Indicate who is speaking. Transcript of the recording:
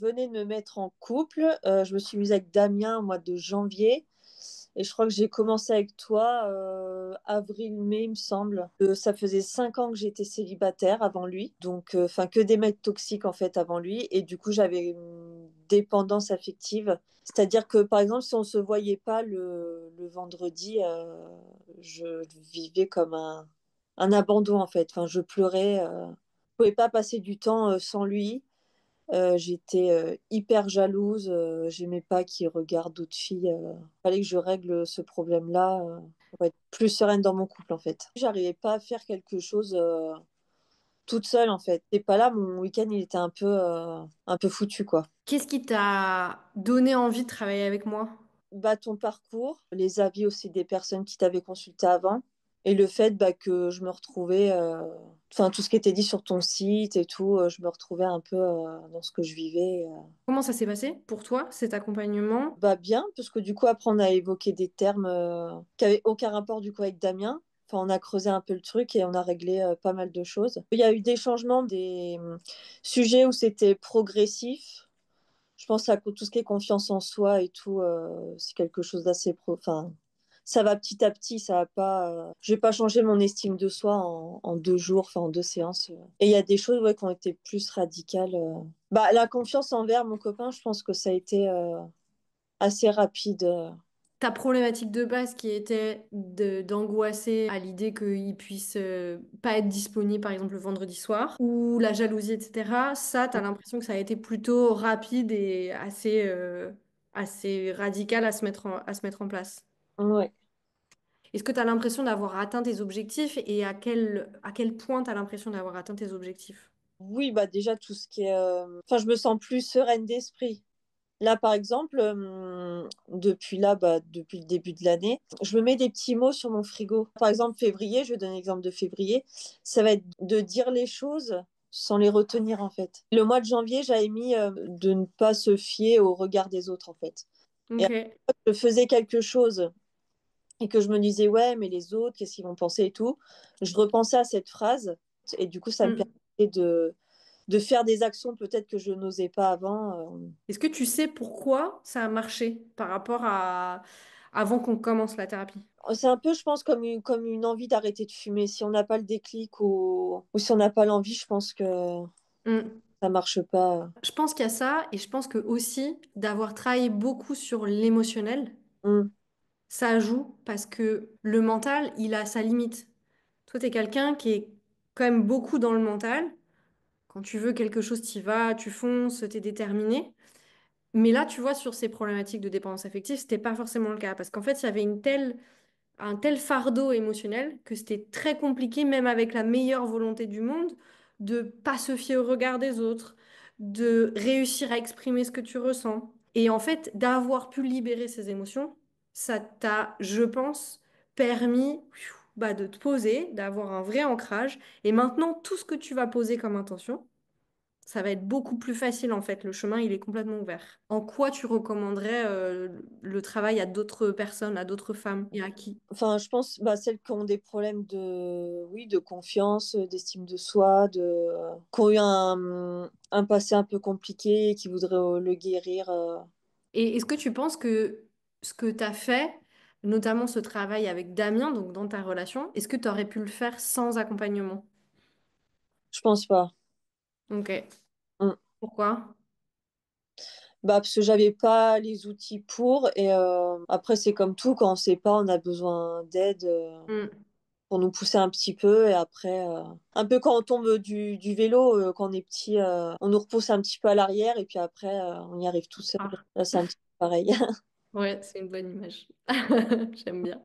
Speaker 1: Je venais de me mettre en couple. Je me suis mise avec Damien au mois de janvier. Et je crois que j'ai commencé avec toi avril-mai, il me semble. Ça faisait 5 ans que j'étais célibataire avant lui. Donc, enfin, que des mecs toxiques en fait avant lui. Et du coup, j'avais une dépendance affective. C'est-à-dire que, par exemple, si on se voyait pas le vendredi, je vivais comme un abandon en fait. Enfin, je pleurais. Je pouvais pas passer du temps sans lui. J'étais hyper jalouse. J'aimais pas qu'il regarde d'autres filles. Fallait que je règle ce problème-là pour être plus sereine dans mon couple, en fait. J'arrivais pas à faire quelque chose toute seule, en fait. Et pas là, mon week-end, il était un peu foutu, quoi.
Speaker 2: Qu'est-ce qui t'a donné envie de travailler avec moi?
Speaker 1: Bah, ton parcours, les avis aussi des personnes qui t'avaient consulté avant, et le fait bah, que je me retrouvais, enfin tout ce qui était dit sur ton site et tout, je me retrouvais un peu dans ce que je vivais.
Speaker 2: Comment ça s'est passé pour toi, cet accompagnement?
Speaker 1: Bah bien, parce que du coup, après, on a évoqué des termes qui avaient aucun rapport du coup avec Damien. Enfin, on a creusé un peu le truc et on a réglé pas mal de choses. Il y a eu des changements, des sujets où c'était progressif. Je pense à tout ce qui est confiance en soi et tout, c'est quelque chose d'assez Enfin, ça va petit à petit, ça va pas. Je vais pas changer mon estime de soi en 2 jours, enfin en 2 séances. Et il y a des choses ouais, qui ont été plus radicales. Bah, la confiance envers mon copain, je pense que ça a été assez rapide.
Speaker 2: Ta problématique de base qui était d'angoisser à l'idée qu'il puisse pas être disponible, par exemple, le vendredi soir, ou la jalousie, etc. Ça, t'as l'impression que ça a été plutôt rapide et assez radical à se mettre en place.
Speaker 1: Ouais.
Speaker 2: Est-ce que tu as l'impression d'avoir atteint tes objectifs et à quel point tu as l'impression d'avoir atteint tes objectifs?
Speaker 1: Oui, bah déjà tout ce qui est. Enfin, je me sens plus sereine d'esprit. Là, par exemple, depuis là, bah, depuis le début de l'année, je me mets des petits mots sur mon frigo. Par exemple, février, je vais donner l'exemple de février, ça va être de dire les choses sans les retenir en fait. Le mois de janvier, j'avais mis de ne pas se fier au regard des autres en fait. Et
Speaker 2: Ok.
Speaker 1: après, je faisais quelque chose et que je me disais, ouais, mais les autres, qu'est-ce qu'ils vont penser et tout. Je repensais à cette phrase et du coup, ça me
Speaker 2: Mm.
Speaker 1: permettait de faire des actions peut-être que je n'osais pas avant.
Speaker 2: Est-ce que tu sais pourquoi ça a marché par rapport à avant qu'on commence la thérapie?
Speaker 1: C'est un peu, je pense, comme une envie d'arrêter de fumer. Si on n'a pas le déclic ou si on n'a pas l'envie, je pense que
Speaker 2: Mm.
Speaker 1: ça marche pas.
Speaker 2: Je pense qu'il y a ça et je pense que aussi d'avoir travaillé beaucoup sur l'émotionnel,
Speaker 1: Mm.
Speaker 2: ça joue parce que le mental, il a sa limite. Toi, tu es quelqu'un qui est quand même beaucoup dans le mental. Quand tu veux quelque chose, tu y vas, tu fonces, tu es déterminé. Mais là, tu vois, sur ces problématiques de dépendance affective, c'était pas forcément le cas. Parce qu'en fait, il y avait un tel fardeau émotionnel que c'était très compliqué, même avec la meilleure volonté du monde, de pas se fier au regard des autres, de réussir à exprimer ce que tu ressens. Et en fait, d'avoir pu libérer ces émotions, ça t'a, je pense, permis bah, de te poser, d'avoir un vrai ancrage. Et maintenant, tout ce que tu vas poser comme intention, ça va être beaucoup plus facile en fait. Le chemin, il est complètement ouvert. En quoi tu recommanderais le travail à d'autres personnes, à d'autres femmes et à qui?
Speaker 1: Enfin, je pense, bah, celles qui ont des problèmes oui, de confiance, d'estime de soi, qui ont eu un passé un peu compliqué et qui voudraient le guérir.
Speaker 2: Et est-ce que tu penses que ce que tu as fait, notamment ce travail avec Damien, donc dans ta relation, est-ce que tu aurais pu le faire sans accompagnement?
Speaker 1: Je pense pas.
Speaker 2: Ok.
Speaker 1: Mm.
Speaker 2: Pourquoi?
Speaker 1: Bah, parce que j'avais pas les outils pour. Et après, c'est comme tout, quand on sait pas, on a besoin d'aide.
Speaker 2: Hmm.
Speaker 1: Pour nous pousser un petit peu et après un peu quand on tombe du vélo quand on est petit on nous repousse un petit peu à l'arrière et puis après on y arrive tout seul.
Speaker 2: Ah,
Speaker 1: Là c'est un petit peu pareil.
Speaker 2: ouais, c'est une bonne image. J'aime bien.